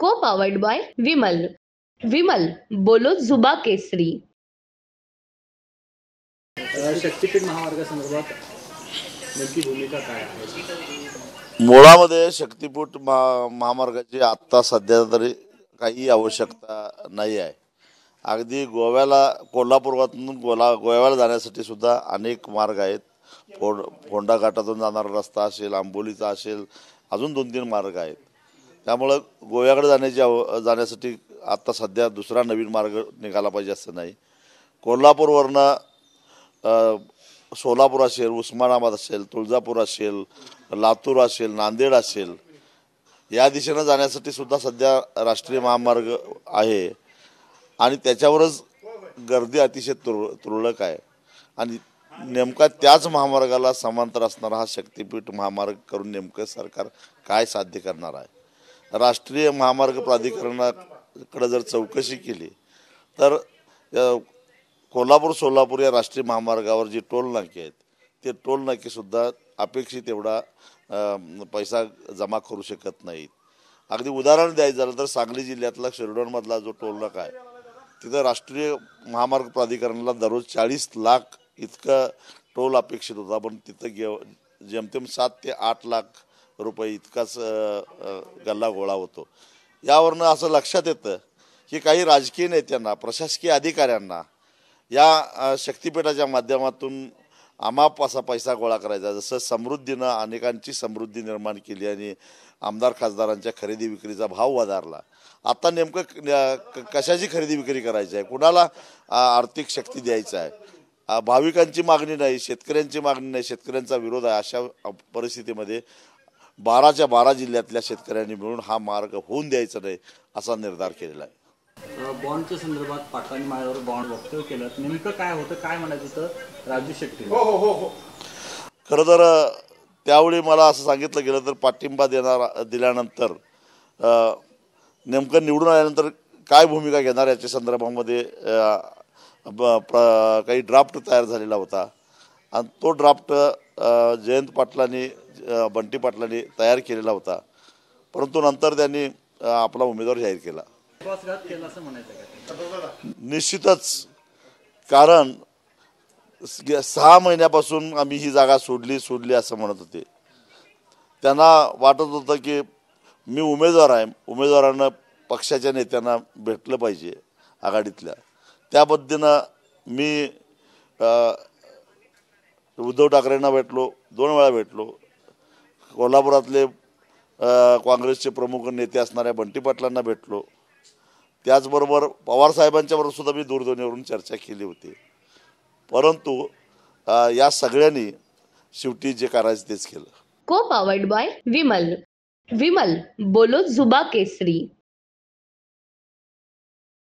को powered by Vimal. Vimal बोलो जुबा केसरी. शक्तीपीठ महामार्गासंदर्भात नेमकी भूमिका काय आहे? मुळामध्ये शक्तीपीठ महामार्गाची आत्ता सध्या तरी काही आवश्यकता नाही आहे. अगदी गोव्याला कोल्हापुरातून गोव्याला जाण्यासाठी सुद्धा अनेक मार्ग आहेत. फोंडा घाटातून जाणारा रस्ता असेल, आंबोलीचा असेल, अजून 2-3 मार्ग आहेत. त्यामुळं गोव्याकडे जाण्यासाठी आत्ता सध्या दुसरा नवीन मार्ग निघाला पाहिजे असं नाही. कोल्हापूरवरनं सोलापूर असेल, उस्मानाबाद असेल, तुळजापूर असेल, लातूर असेल, नांदेड असेल, या दिशेनं जाण्यासाठी सुद्धा सध्या राष्ट्रीय महामार्ग आहे आणि त्याच्यावरच गर्दी अतिशय तुरळक आहे. आणि नेमका त्याच महामार्गाला समांतर असणारा हा शक्तीपीठ महामार्ग करून नेमकं सरकार काय साध्य करणार आहे? राष्ट्रीय महामार्ग प्राधिकरणाकडे जर चौकशी केली तर कोल्हापूर सोलापूर या राष्ट्रीय महामार्गावर जी टोल नाके आहेत ते टोल नाकेसुद्धा अपेक्षित एवढा पैसा जमा करू शकत नाहीत. अगदी उदाहरण द्यायचं झालं तर सांगली जिल्ह्यातला शिरडोनमधला जो टोल नाका आहे तिथं राष्ट्रीय महामार्ग प्राधिकरणाला दररोज 40 लाख इतका टोल अपेक्षित होता, पण तिथं जेमतेम 7 ते 8 लाख रुपये इतकाच गल्ला गोळा होतो. यावरनं असं लक्षात येतं की काही राजकीय नेत्यांना, प्रशासकीय अधिकाऱ्यांना या शक्तीपीठाच्या माध्यमातून अमाप असा पैसा गोळा करायचा. जसं समृद्धीनं अनेकांची समृद्धी निर्माण केली आणि आमदार खासदारांच्या खरेदी विक्रीचा भाव वधारला. आता नेमकं कशाची खरेदी विक्री करायची आहे, कुणाला आर्थिक शक्ती द्यायची आहे? भाविकांची मागणी नाही, शेतकऱ्यांची मागणी नाही, शेतकऱ्यांचा विरोध आहे. अशा परिस्थितीमध्ये 12च्या 12 जिल्ह्यातल्या शेतकऱ्यांनी मिळून हा मार्ग होऊन द्यायचा नाही असा निर्धार केलेला आहे. बॉन्डच्या संदर्भात पाटलांनी माझ्यावर बॉन्ड वक्तव्य केलं, नेमकं काय होतं, काय म्हणायचं तर राजू शेट्टी? खरं तर त्यावेळी मला असं सांगितलं गेलं तर पाठिंबा दिल्यानंतर नेमकं निवडून आल्यानंतर काय भूमिका घेणार याच्या संदर्भामध्ये काही ड्राफ्ट तयार झालेला होता आणि तो ड्राफ्ट जयंत पाटलांनी, बंटी पाटलांनी तयार केलेला होता, परंतु नंतर त्यांनी आपला उमेदवार जाहीर केला. निश्चितच, कारण 6 महिन्यापासून आम्ही ही जागा सोडली असं म्हणत होते. त्यांना वाटत होतं की मी उमेदवार आहे, उमेदवारांना पक्षाच्या नेत्यांना भेटलं पाहिजे आघाडीतल्या. त्या पद्धतीनं मी उद्धव ठाकरेंना भेटलो, 2 वेळा भेटलो. कोल्हापुरातले काँग्रेसचे प्रमुख नेते असणाऱ्या बंटी पाटलांना भेटलो. त्याचबरोबर पवार साहेबांच्याबरोबर सुद्धा मी दूरध्वनीवरून चर्चा केली होती. परंतु या सगळ्यांनी शेवटी जे करायचं तेच केलं. को पावर्ड बाय विमल. विमल बोलो जुबा केसरी.